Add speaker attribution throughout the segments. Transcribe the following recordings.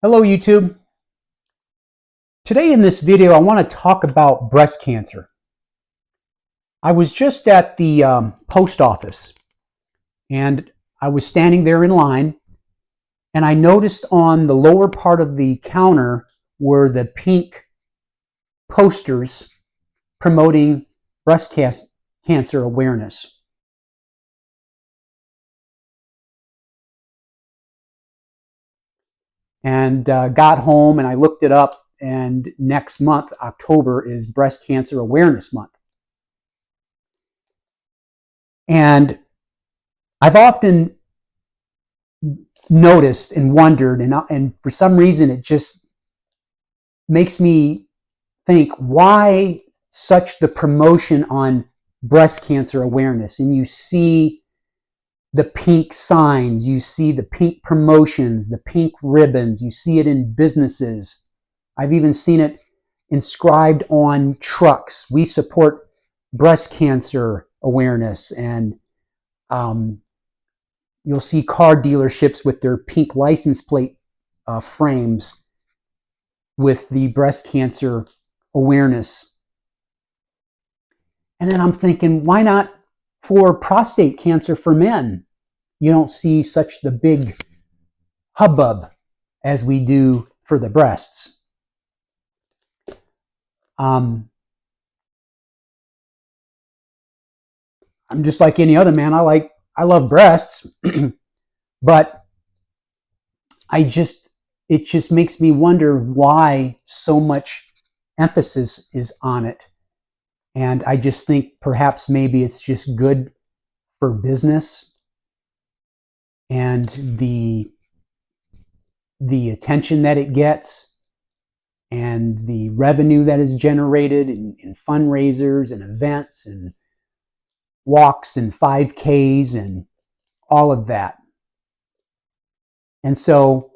Speaker 1: Hello YouTube. Today in this video I want to talk about breast cancer. I was just at the post office and I was standing there in line and I noticed on the lower part of the counter were the pink posters promoting breast cancer awareness. And got home and I looked it up, and next month, October, is Breast Cancer Awareness Month. And I've often noticed and wondered, and for some reason it just makes me think, why such the promotion on breast cancer awareness? And you see the pink signs, you see the pink promotions, the pink ribbons, you see it in businesses. I've even seen it inscribed on trucks. We support breast cancer awareness. And you'll see car dealerships with their pink license plate frames with the breast cancer awareness. And then I'm thinking, why not for prostate cancer for men? You don't see such the big hubbub as we do for the breasts. I'm just like any other man. I love breasts, but it just makes me wonder why so much emphasis is on it. And I just think perhaps maybe it's just good for business and the attention that it gets and the revenue that is generated in fundraisers and events and walks and 5Ks and all of that. And so,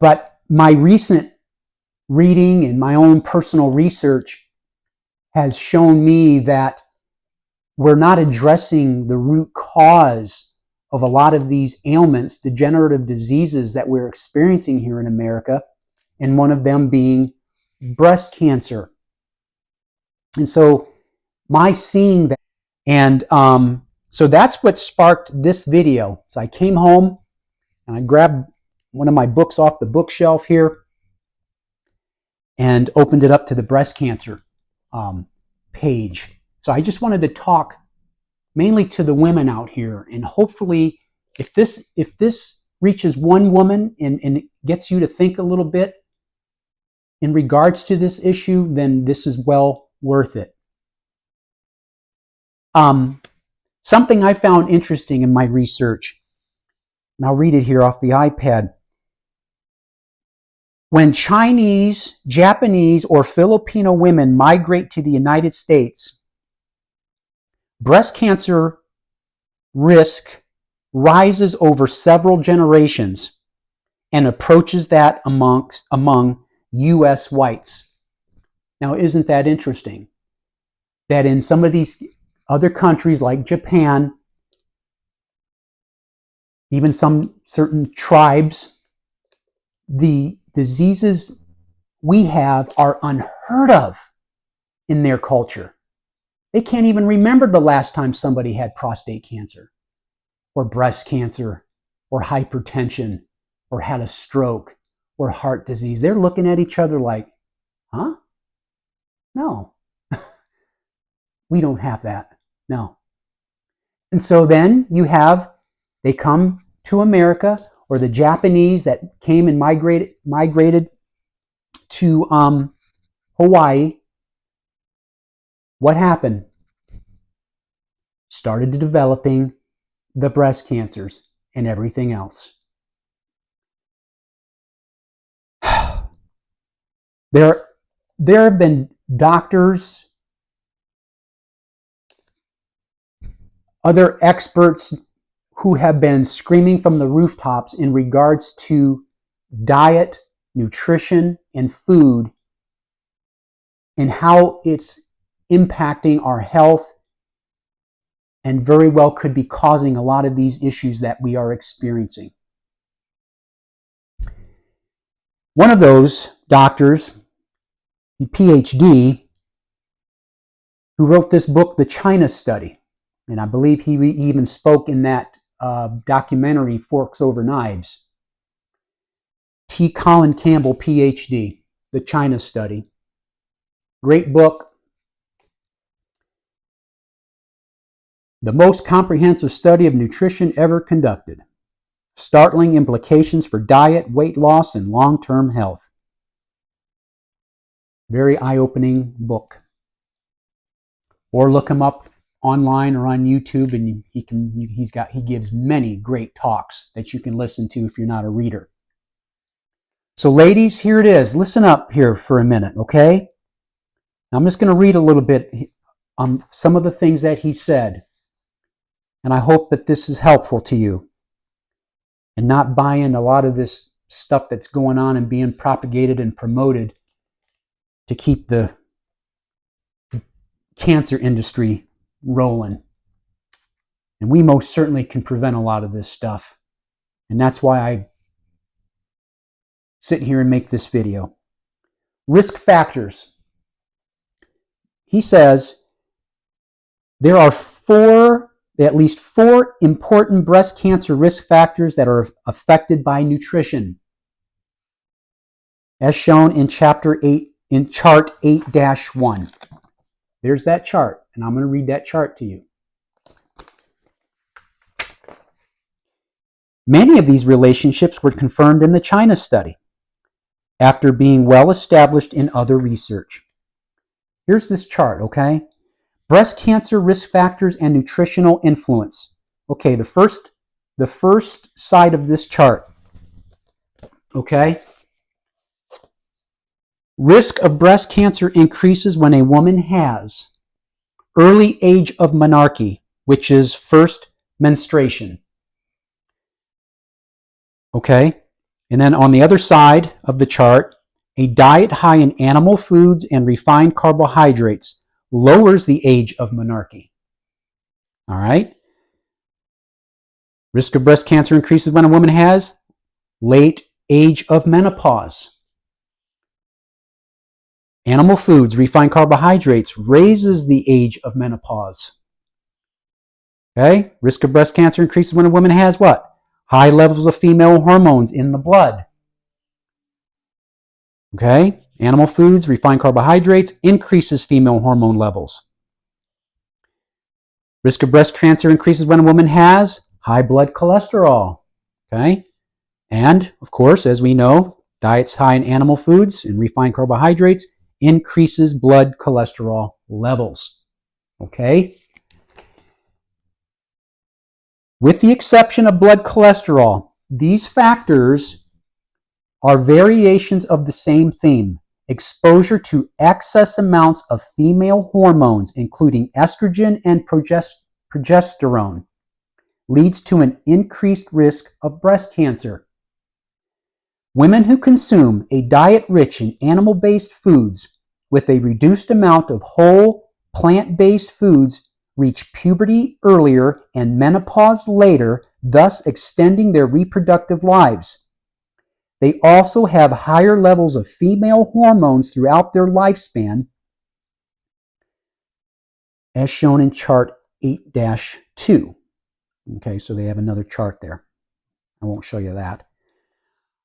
Speaker 1: but my recent reading and my own personal research has shown me that we're not addressing the root cause of a lot of these ailments, degenerative diseases that we're experiencing here in America, and one of them being breast cancer. And so my seeing that, and so that's what sparked this video. So I came home and I grabbed one of my books off the bookshelf here and opened it up to the breast cancer page. So I just wanted to talk mainly to the women out here, and hopefully if this reaches one woman and it gets you to think a little bit in regards to this issue, then this is well worth it. Something I found interesting in my research, and I'll read it here off the iPad. When Chinese, Japanese, or Filipino women migrate to the United States, breast cancer risk rises over several generations and approaches that among U.S. whites. Now, isn't that interesting? That in some of these other countries like Japan, even some certain tribes, the diseases we have are unheard of in their culture. They can't even remember the last time somebody had prostate cancer or breast cancer or hypertension or had a stroke or heart disease. They're looking at each other like, huh? No, we don't have that. No. And so then they come to America, or the Japanese that came and migrated to Hawaii. What happened? Started developing the breast cancers and everything else. There have been doctors, other experts who have been screaming from the rooftops in regards to diet, nutrition, and food, and how it's impacting our health and very well could be causing a lot of these issues that we are experiencing. One of those doctors, a PhD, who wrote this book, The China Study, and I believe he even spoke in that documentary, Forks Over Knives. T. Colin Campbell, PhD, The China Study. Great book. The most comprehensive study of nutrition ever conducted. Startling implications for diet, weight loss, and long-term health. Very eye-opening book. Or look him up online or on YouTube, and he gives many great talks that you can listen to if you're not a reader. So ladies, here it is. Listen up here for a minute, okay? Now, I'm just going to read a little bit on some of the things that he said, and I hope that this is helpful to you and not buying a lot of this stuff that's going on and being propagated and promoted to keep the cancer industry rolling. And we most certainly can prevent a lot of this stuff. And that's why I sit here and make this video. Risk factors. He says there are at least four important breast cancer risk factors that are affected by nutrition, as shown in chart 8-1. There's that chart, and I'm going to read that chart to you. Many of these relationships were confirmed in the China study after being well established in other research. Here's this chart, okay? Breast cancer risk factors and nutritional influence. Okay, the first side of this chart, okay? Risk of breast cancer increases when a woman has early age of menarche, which is first menstruation. Okay? And then on the other side of the chart, a diet high in animal foods and refined carbohydrates lowers the age of menarche. All right? Risk of breast cancer increases when a woman has late age of menopause. Animal foods, refined carbohydrates raises the age of menopause. Okay? Risk of breast cancer increases when a woman has what? High levels of female hormones in the blood. Okay? Animal foods, refined carbohydrates increases female hormone levels. Risk of breast cancer increases when a woman has high blood cholesterol. Okay? And, of course, as we know, diets high in animal foods and refined carbohydrates increases blood cholesterol levels. Okay? With the exception of blood cholesterol, these factors are variations of the same theme. Exposure to excess amounts of female hormones, including estrogen and progesterone, leads to an increased risk of breast cancer. Women who consume a diet rich in animal-based foods with a reduced amount of whole plant-based foods reach puberty earlier and menopause later, thus extending their reproductive lives. They also have higher levels of female hormones throughout their lifespan, as shown in chart 8-2. Okay, so they have another chart there. I won't show you that.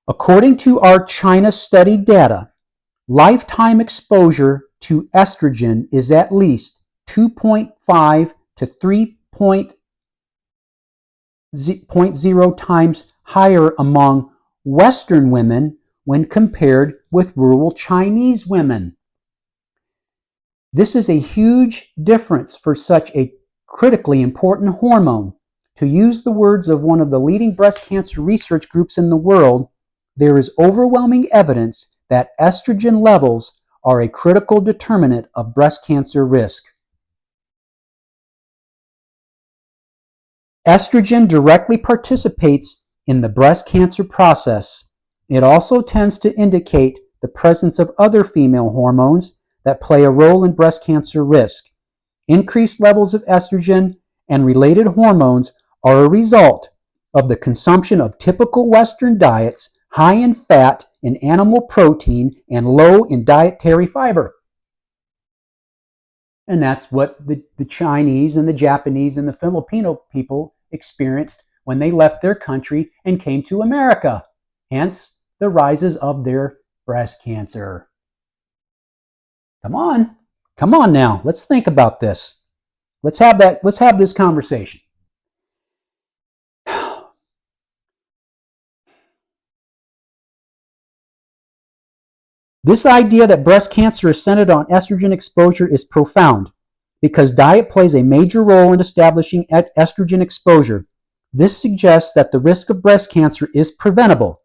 Speaker 1: According to our China study data, lifetime exposure to estrogen is at least 2.5 to 3.0 times higher among Western women when compared with rural Chinese women. This is a huge difference for such a critically important hormone. To use the words of one of the leading breast cancer research groups in the world, there is overwhelming evidence that estrogen levels are a critical determinant of breast cancer risk. Estrogen directly participates in the breast cancer process. It also tends to indicate the presence of other female hormones that play a role in breast cancer risk. Increased levels of estrogen and related hormones are a result of the consumption of typical Western diets high in fat in animal protein and low in dietary fiber. And that's what the Chinese and the Japanese and the Filipino people experienced when they left their country and came to America. Hence, the rises of their breast cancer. Come on now. Let's think about this. Let's have this conversation. This idea that breast cancer is centered on estrogen exposure is profound because diet plays a major role in establishing estrogen exposure. This suggests that the risk of breast cancer is preventable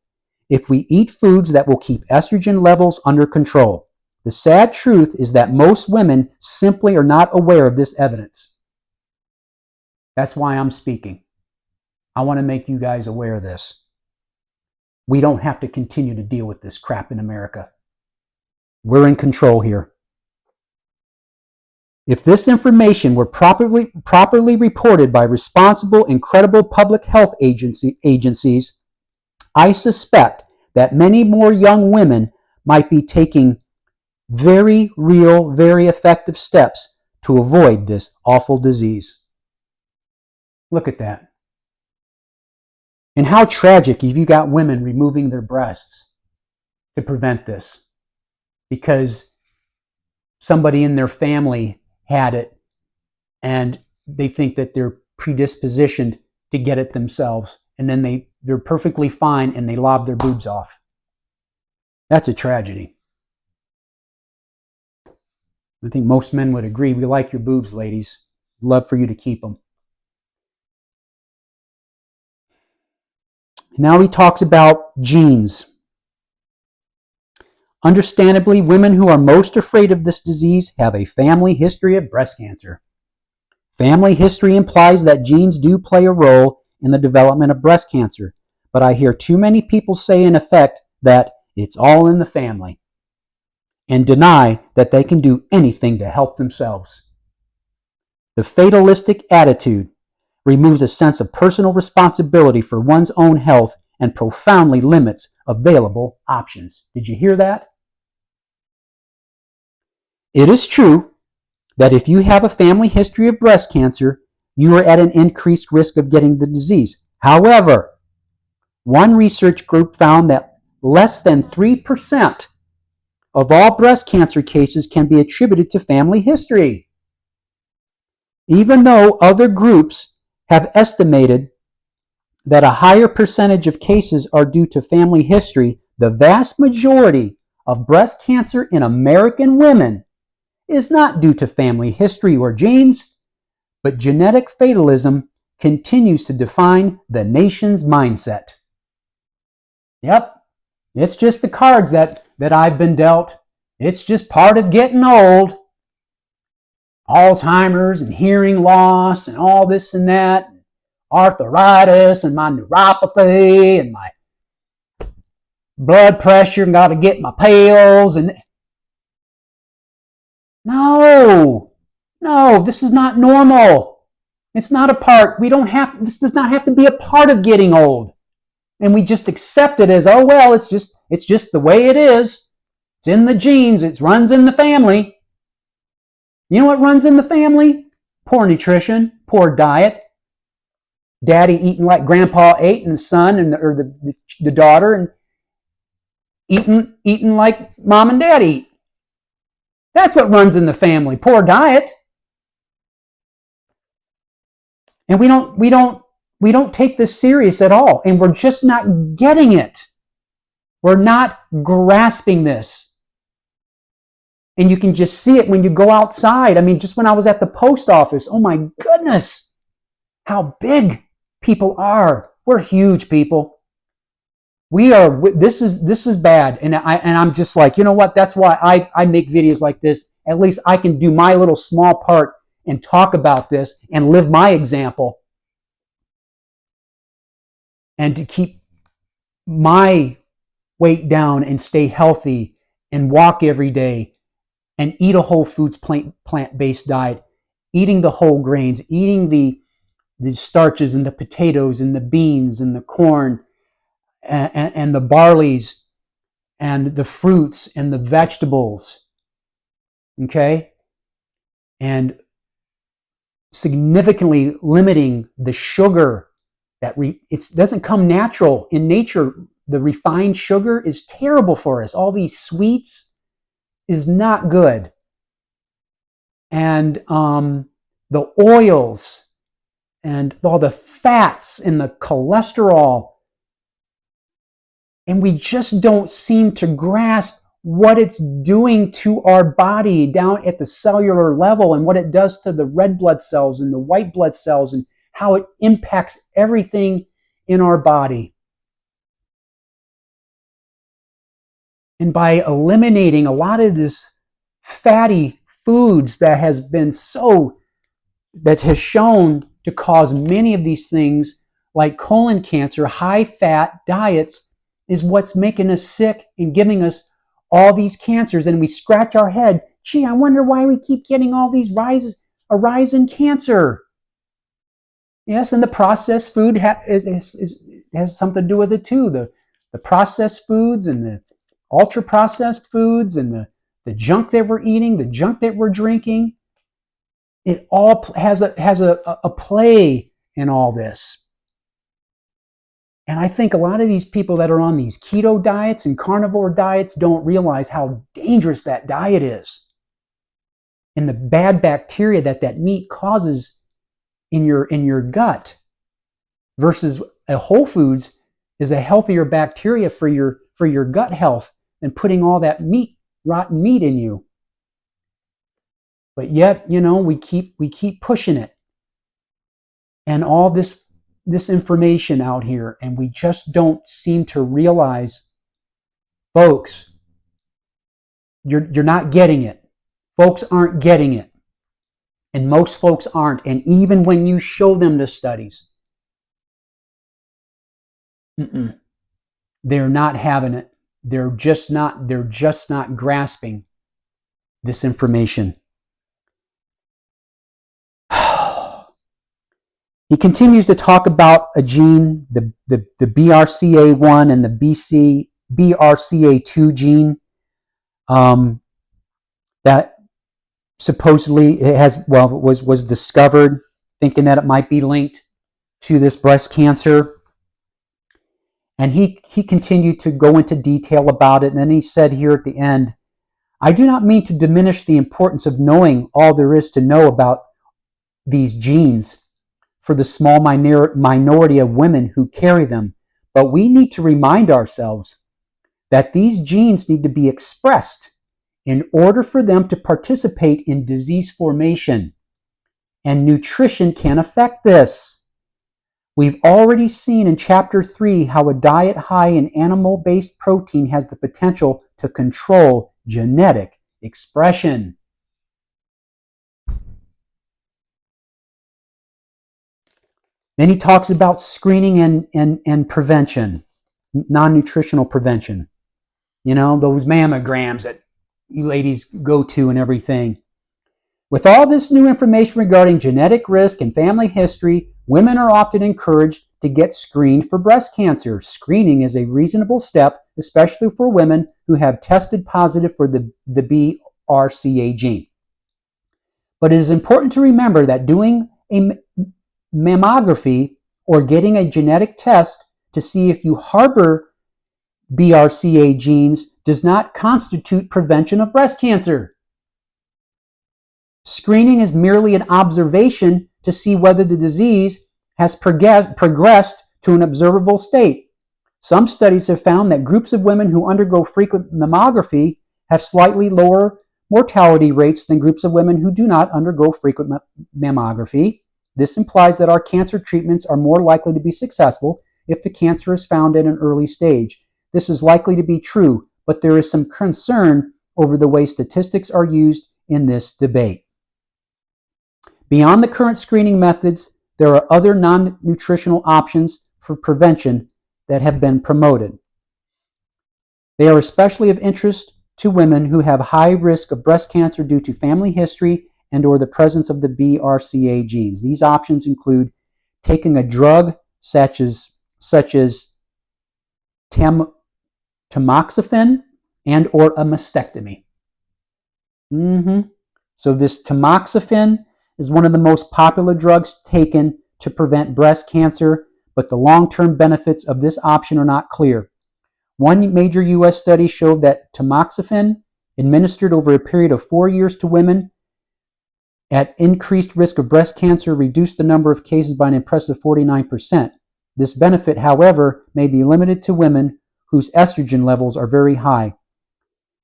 Speaker 1: if we eat foods that will keep estrogen levels under control. The sad truth is that most women simply are not aware of this evidence. That's why I'm speaking. I want to make you guys aware of this. We don't have to continue to deal with this crap in America. We're in control here. If this information were properly reported by responsible and credible public health agencies, I suspect that many more young women might be taking very real, very effective steps to avoid this awful disease. Look at that. And how tragic if you got women removing their breasts to prevent this because somebody in their family had it and they think that they're predispositioned to get it themselves, and then they're perfectly fine and they lob their boobs off. That's a tragedy. I think most men would agree. We like your boobs, ladies. Love for you to keep them. Now he talks about genes. Understandably, women who are most afraid of this disease have a family history of breast cancer. Family history implies that genes do play a role in the development of breast cancer, but I hear too many people say in effect that it's all in the family and deny that they can do anything to help themselves. The fatalistic attitude removes a sense of personal responsibility for one's own health and profoundly limits available options. Did you hear that? It is true that if you have a family history of breast cancer, you are at an increased risk of getting the disease. However, one research group found that less than 3% of all breast cancer cases can be attributed to family history. Even though other groups have estimated that a higher percentage of cases are due to family history, the vast majority of breast cancer in American women is not due to family history or genes, but genetic fatalism continues to define the nation's mindset. Yep, it's just the cards that I've been dealt. It's just part of getting old. Alzheimer's and hearing loss and all this and that. Arthritis and my neuropathy and my blood pressure and got to get my pills and no, this is not normal. It's not a part. This does not have to be a part of getting old. And we just accept it as, oh, well, it's just the way it is. It's in the genes. It runs in the family. You know what runs in the family? Poor nutrition, poor diet. Daddy eating like grandpa ate and the son or the daughter and eating like mom and dad eat. That's what runs in the family. Poor diet. And we don't take this serious at all. And we're just not getting it. We're not grasping this. And you can just see it when you go outside. I mean, just when I was at the post office, oh my goodness, how big people are. We're huge people. We are. This is bad, and I'm just like, you know what? That's why I make videos like this. At least I can do my little small part and talk about this and live my example, and to keep my weight down and stay healthy and walk every day and eat a whole foods plant-based diet, eating the whole grains, eating the starches and the potatoes and the beans and the corn and the barleys and the fruits and the vegetables, okay? And significantly limiting the sugar that it doesn't come natural in nature. The refined sugar is terrible for us. All these sweets is not good. And the oils and all the fats and the cholesterol. And we just don't seem to grasp what it's doing to our body down at the cellular level and what it does to the red blood cells and the white blood cells and how it impacts everything in our body. And by eliminating a lot of this fatty foods that has shown to cause many of these things like colon cancer, high fat diets is what's making us sick and giving us all these cancers. And we scratch our head, gee, I wonder why we keep getting all these a rise in cancer. Yes, and the processed food has something to do with it too. The processed foods and the ultra processed foods and the junk that we're eating, the junk that we're drinking, it all has a play in all this. And I think a lot of these people that are on these keto diets and carnivore diets don't realize how dangerous that diet is and the bad bacteria that meat causes in your gut, versus a whole foods is a healthier bacteria for your gut health than putting all that rotten meat in you. But yet, we keep pushing it and all this information out here, and we just don't seem to realize, folks, you're not getting it. Folks aren't getting it. And most folks aren't. And even when you show them the studies, they're not having it. They're just not grasping this information. He continues to talk about a gene, the BRCA1 and the BRCA2 gene, that supposedly was discovered, thinking that it might be linked to this breast cancer. And he continued to go into detail about it. And then he said here at the end, I do not mean to diminish the importance of knowing all there is to know about these genes for the small minority of women who carry them, but we need to remind ourselves that these genes need to be expressed in order for them to participate in disease formation, and nutrition can affect this. We've already seen in Chapter 3 how a diet high in animal-based protein has the potential to control genetic expression. Then he talks about screening and prevention, non-nutritional prevention. Those mammograms that you ladies go to and everything. With all this new information regarding genetic risk and family history, women are often encouraged to get screened for breast cancer. Screening is a reasonable step, especially for women who have tested positive for the BRCA gene. But it is important to remember that doing a mammography or getting a genetic test to see if you harbor BRCA genes does not constitute prevention of breast cancer. Screening is merely an observation to see whether the disease has progressed to an observable state. Some studies have found that groups of women who undergo frequent mammography have slightly lower mortality rates than groups of women who do not undergo frequent mammography. This implies that our cancer treatments are more likely to be successful if the cancer is found at an early stage. This is likely to be true, but there is some concern over the way statistics are used in this debate. Beyond the current screening methods, there are other non-nutritional options for prevention that have been promoted. They are especially of interest to women who have high risk of breast cancer due to family history and or the presence of the BRCA genes. These options include taking a drug such as tamoxifen, and or a mastectomy. So this tamoxifen is one of the most popular drugs taken to prevent breast cancer, but the long-term benefits of this option are not clear. One major U.S. study showed that tamoxifen administered over a period of 4 years to women at increased risk of breast cancer reduced the number of cases by an impressive 49%. This benefit, however, may be limited to women whose estrogen levels are very high.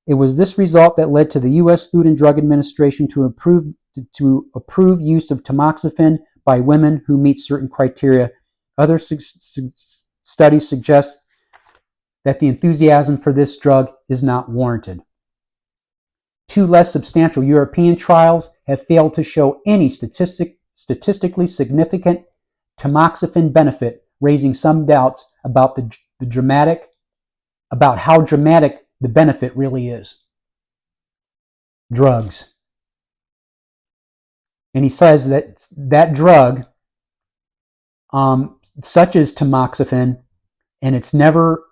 Speaker 1: It was this result that led to the U.S. Food and Drug Administration to approve use of tamoxifen by women who meet certain criteria. Other studies suggest that the enthusiasm for this drug is not warranted. 2 less substantial European trials have failed to show any statistically significant tamoxifen benefit, raising some doubts about how dramatic the benefit really is. Drugs. And he says that drug, such as tamoxifen and its never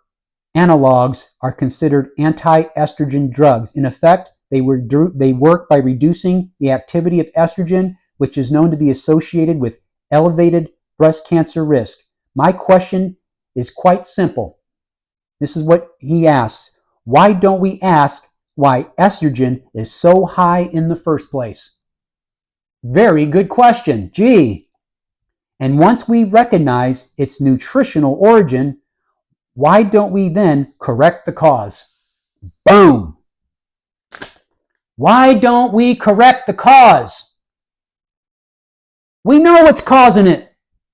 Speaker 1: analogs, are considered anti-estrogen drugs. In effect, they work by reducing the activity of estrogen, which is known to be associated with elevated breast cancer risk. My question is quite simple. This is what he asks. Why don't we ask why estrogen is so high in the first place? Very good question. Gee. And once we recognize its nutritional origin, why don't we then correct the cause? Boom. Why don't we correct the cause? We know what's causing it.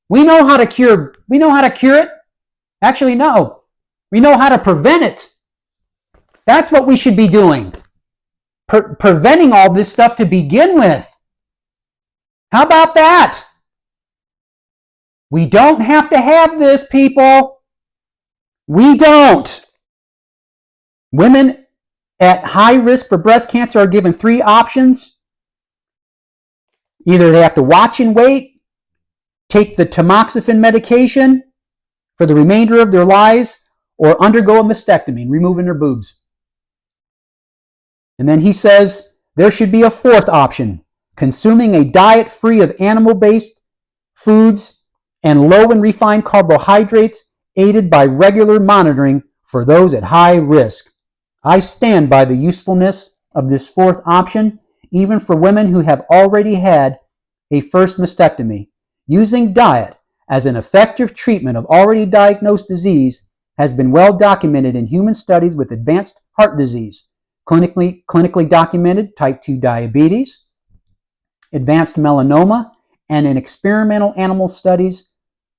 Speaker 1: We know how to cure it. Actually, no. We know how to prevent it. That's what we should be doing. Preventing all this stuff to begin with. How about that? We don't have to have this, people. We don't. Women at high risk for breast cancer are given 3 options. Either they have to watch and wait, take the tamoxifen medication for the remainder of their lives, or undergo a mastectomy, removing their boobs. And then he says there should be a 4th option, consuming a diet free of animal-based foods and low in refined carbohydrates, aided by regular monitoring for those at high risk. I stand by the usefulness of this 4th option, even for women who have already had a first mastectomy. Using diet as an effective treatment of already diagnosed disease has been well documented in human studies with advanced heart disease, clinically documented type 2 diabetes, advanced melanoma, and in experimental animal studies,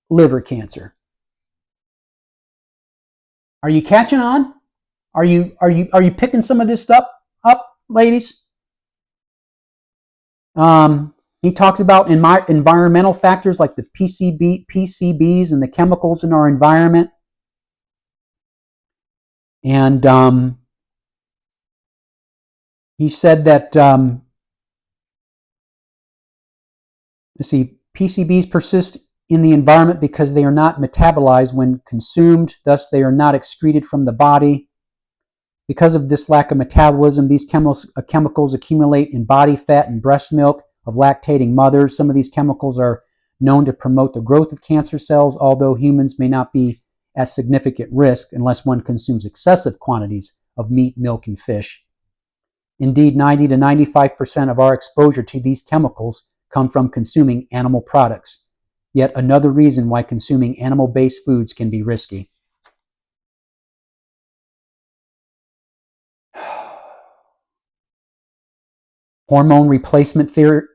Speaker 1: liver cancer. Are you catching on? Are you picking some of this stuff up, ladies? He talks about environmental factors like the PCBs and the chemicals in our environment. And he said that, PCBs persist in the environment because they are not metabolized when consumed, thus they are not excreted from the body. Because of this lack of metabolism, these chemicals accumulate in body fat and breast milk of lactating mothers. Some of these chemicals are known to promote the growth of cancer cells, although humans may not be at significant risk unless one consumes excessive quantities of meat, milk, and fish. Indeed, 90 to 95% of our exposure to these chemicals come from consuming animal products. Yet another reason why consuming animal-based foods can be risky. Hormone replacement therapy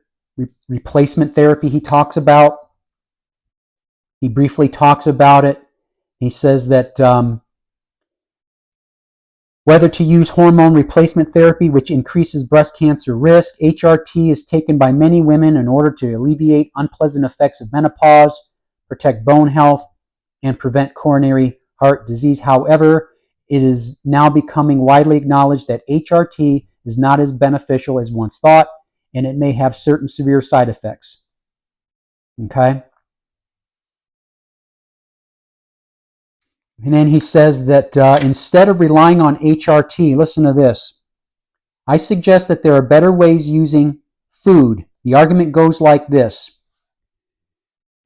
Speaker 1: he talks about. He briefly talks about it. He says that whether to use hormone replacement therapy, which increases breast cancer risk, HRT is taken by many women in order to alleviate unpleasant effects of menopause, protect bone health, and prevent coronary heart disease. However, it is now becoming widely acknowledged that HRT is not as beneficial as once thought, and it may have certain severe side effects. Okay? And then he says that instead of relying on HRT, listen to this. I suggest that there are better ways using food. The argument goes like this.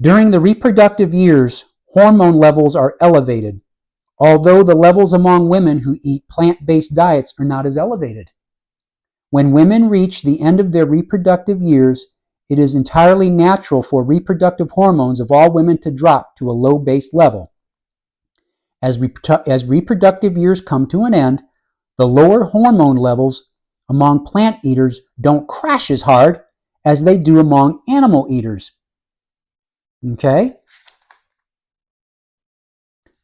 Speaker 1: During the reproductive years, hormone levels are elevated, although the levels among women who eat plant-based diets are not as elevated. When women reach the end of their reproductive years, it is entirely natural for reproductive hormones of all women to drop to a low base level. As reproductive years come to an end, the lower hormone levels among plant eaters don't crash as hard as they do among animal eaters. Okay?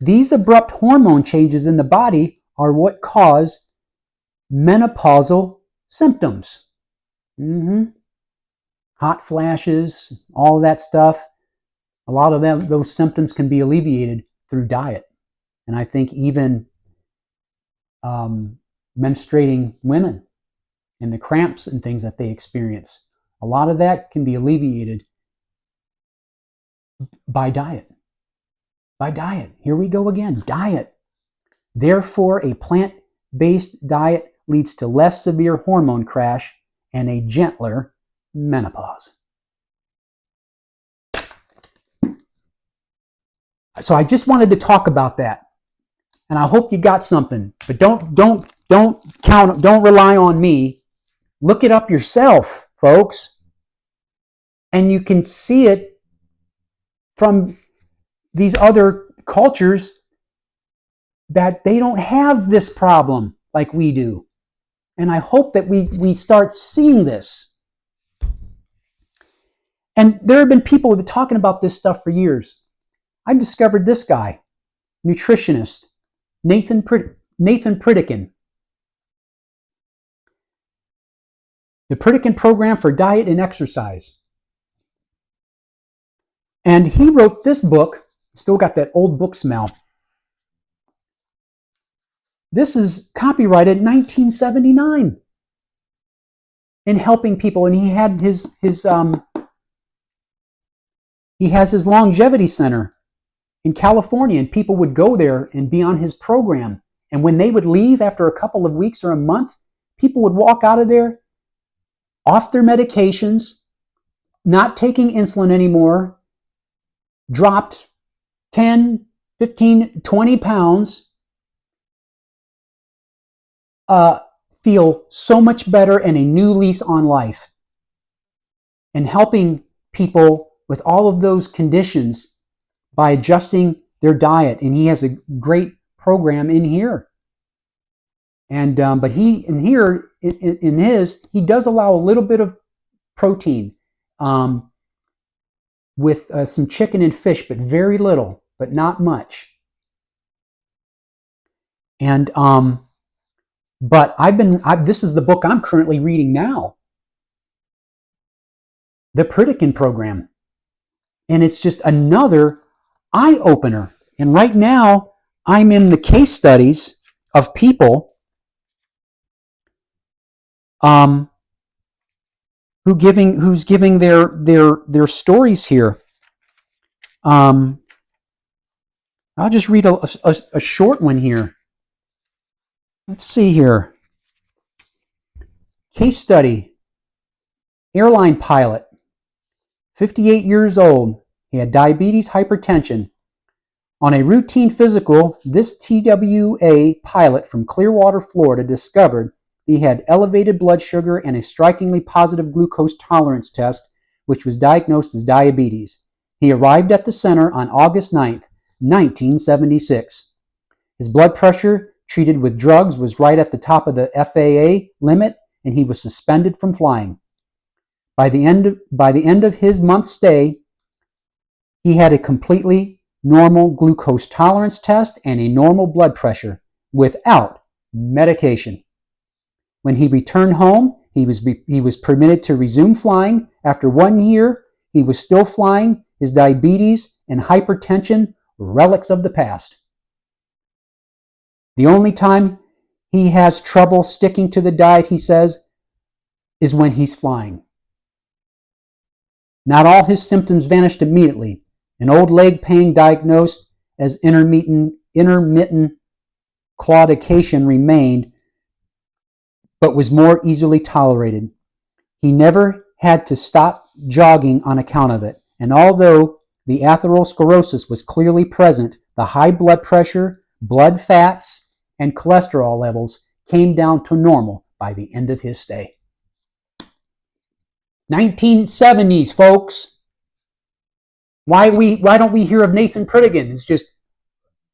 Speaker 1: These abrupt hormone changes in the body are what cause menopausal symptoms. Hot flashes, all of that stuff. A lot of those symptoms can be alleviated through diet. And I think even menstruating women and the cramps and things that they experience, a lot of that can be alleviated by diet. By diet. Here we go again. Diet. Therefore, a plant-based diet leads to less severe hormone crash and a gentler menopause. So I just wanted to talk about that. And I hope you got something. But don't rely on me. Look it up yourself, folks. And you can see it from these other cultures that they don't have this problem like we do. And I hope that we start seeing this. And there have been people who have been talking about this stuff for years. I discovered this guy, nutritionist, Nathan Pritikin. The Pritikin Program for Diet and Exercise. And he wrote this book, still got that old book smell. This is copyrighted 1979 in helping people. And he had he has his longevity center in California, and people would go there and be on his program. And when they would leave after a couple of weeks or a month, people would walk out of there off their medications, not taking insulin anymore, dropped 10, 15, 20 pounds, feel so much better and a new lease on life. And helping people with all of those conditions by adjusting their diet. And he has a great program in here. And but he does allow a little bit of protein with some chicken and fish, but very little, but not much. And but this is the book I'm currently reading now, the Pritikin Program, and it's just another eye-opener. And right now, I'm in the case studies of people who's giving their stories here. I'll just read a short one here. Let's see here. Case study. Airline pilot, 58 years old. He had diabetes, hypertension. On a routine physical, this TWA pilot from Clearwater, Florida, discovered he had elevated blood sugar and a strikingly positive glucose tolerance test, which was diagnosed as diabetes. He arrived at the center on August 9th, 1976. His blood pressure, treated with drugs, was right at the top of the FAA limit, and he was suspended from flying. By the end of his month stay, he had a completely normal glucose tolerance test and a normal blood pressure without medication. When he returned home, he was permitted to resume flying. After 1 year, he was still flying. His diabetes and hypertension were relics of the past. The only time he has trouble sticking to the diet, he says, is when he's flying. Not all his symptoms vanished immediately. An old leg pain diagnosed as intermittent intermittent claudication remained, but was more easily tolerated. He never had to stop jogging on account of it. And although the atherosclerosis was clearly present, the high blood pressure, blood fats, and cholesterol levels came down to normal by the end of his stay. 1970s, folks. Why don't we hear of Nathan Pritikin? It's just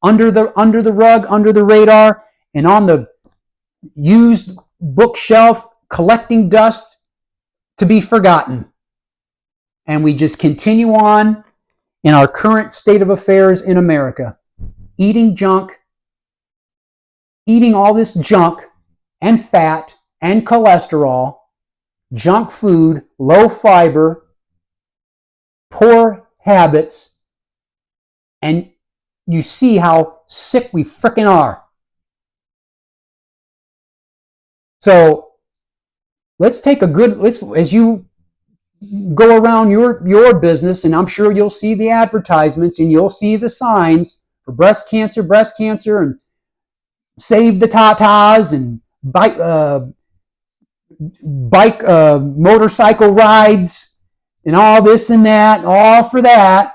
Speaker 1: under the rug, under the radar, and on the used bookshelf, collecting dust to be forgotten. And we just continue on in our current state of affairs in America, eating junk, eating all this junk and fat and cholesterol, junk food, low fiber, poor habits, and you see how sick we frickin' are. So let's take as you go around your business, and I'm sure you'll see the advertisements and you'll see the signs for breast cancer, and save the tatas, and motorcycle rides, and all this and that, all for that.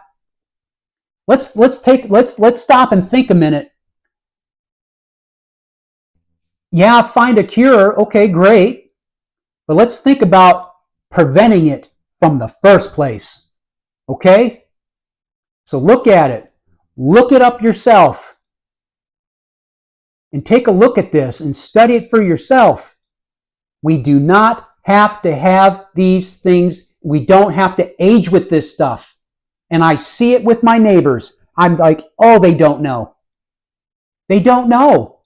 Speaker 1: Let's stop and think a minute. Yeah, find a cure. Okay, great. But let's think about preventing it from the first place. Okay? So look at it. Look it up yourself. And take a look at this and study it for yourself. We do not have to have these things. We don't have to age with this stuff. And I see it with my neighbors. I'm like, oh, they don't know. They don't know.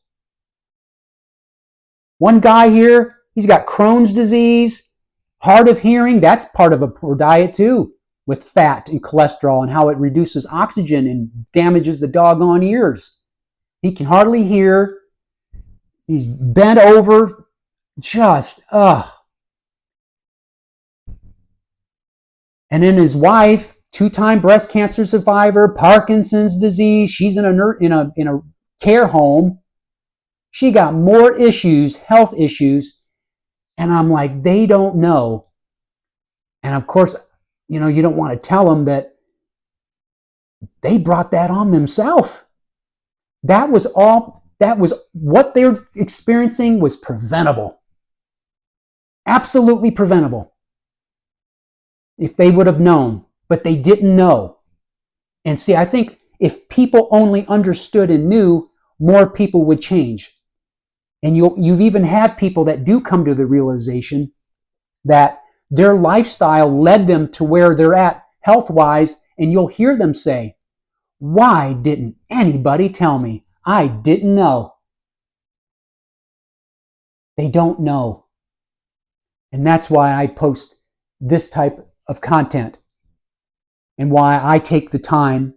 Speaker 1: One guy here, he's got Crohn's disease, hard of hearing. That's part of a poor diet too, with fat and cholesterol and how it reduces oxygen and damages the doggone ears. He can hardly hear. He's bent over. Just, And then his wife, 2-time breast cancer survivor, Parkinson's disease. She's in a care home. She got more issues, health issues. And I'm like, they don't know. And of course, you don't want to tell them that they brought that on themselves. That was what they're experiencing was preventable. Absolutely preventable. If they would have known, but they didn't know. And see, I think if people only understood and knew, more people would change. And you've even had people that do come to the realization that their lifestyle led them to where they're at health-wise, and you'll hear them say, why didn't anybody tell me? I didn't know. They don't know. And that's why I post this type of content and why I take the time.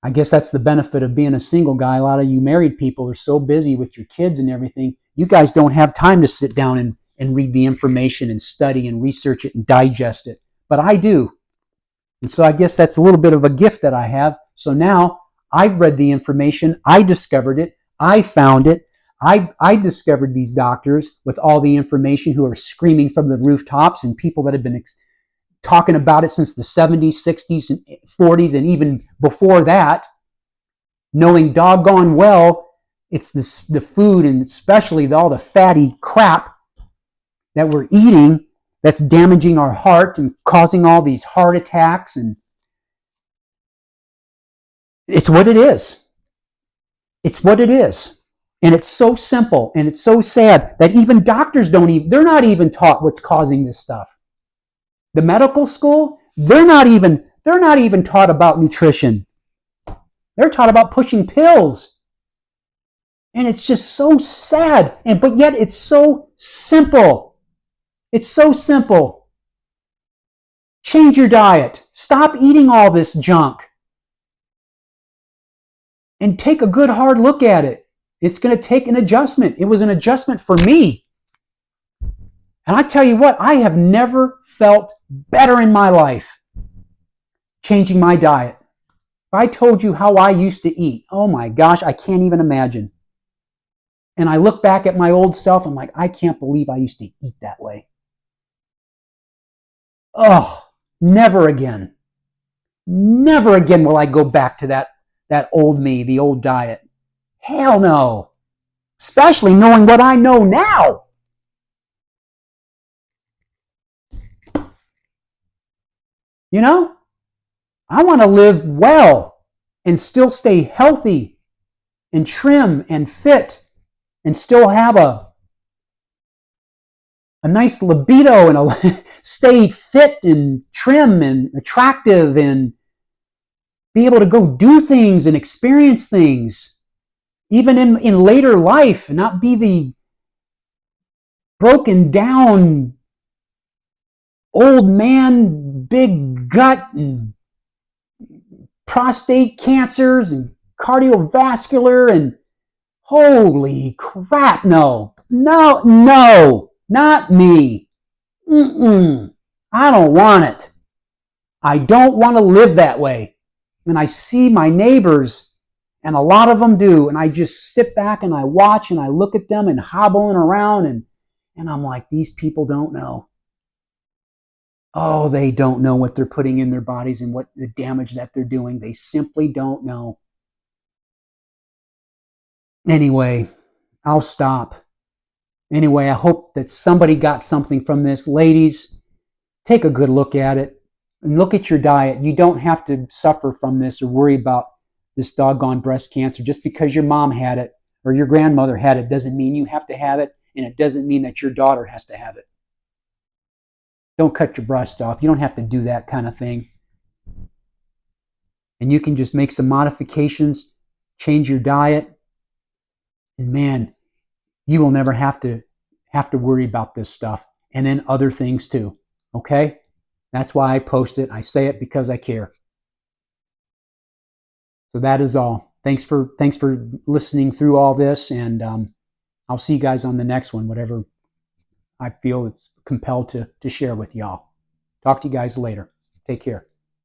Speaker 1: I guess that's the benefit of being a single guy. A lot of you married people are so busy with your kids and everything. You guys don't have time to sit down and read the information and study and research it and digest it. But I do. And so I guess that's a little bit of a gift that I have. So now I've read the information. I discovered it. I found it. I discovered these doctors with all the information who are screaming from the rooftops, and people that have been talking about it since the 70s, 60s, and 40s, and even before that, knowing doggone well it's the food, and especially all the fatty crap that we're eating that's damaging our heart and causing all these heart attacks. And it's what it is. It's what it is. And it's so simple, and it's so sad that even doctors they're not even taught what's causing this stuff. The medical school, they're not even taught about nutrition. They're taught about pushing pills. And it's just so sad. But yet it's so simple. It's so simple. Change your diet. Stop eating all this junk. And take a good hard look at it. It's going to take an adjustment. It was an adjustment for me. And I tell you what, I have never felt better in my life changing my diet. If I told you how I used to eat, oh my gosh, I can't even imagine. And I look back at my old self, I'm like, I can't believe I used to eat that way. Oh, never again. Never again will I go back to that old me, the old diet. Hell no. Especially knowing what I know now. You know, I want to live well and still stay healthy and trim and fit and still have a nice libido and stay fit and trim and attractive and be able to go do things and experience things, even in later life, and not be the broken down old man, big gut and prostate cancers and cardiovascular and holy crap, no, not me. I don't want it. I don't want to live that way. And I see my neighbors, and a lot of them do, and I just sit back and I watch and I look at them and hobbling around, and I'm like, these people don't know. Oh, they don't know what they're putting in their bodies and what the damage that they're doing. They simply don't know. Anyway, I'll stop. Anyway, I hope that somebody got something from this. Ladies, take a good look at it and look at your diet. You don't have to suffer from this or worry about this doggone breast cancer. Just because your mom had it or your grandmother had it doesn't mean you have to have it, and it doesn't mean that your daughter has to have it. Don't cut your breast off. You don't have to do that kind of thing. And you can just make some modifications, change your diet, and man, you will never have to worry about this stuff, and then other things too. Okay? That's why I post it. I say it because I care. So that is all. Thanks for listening through all this, and I'll see you guys on the next one, whatever I feel it's compelled to share with y'all. Talk to you guys later. Take care.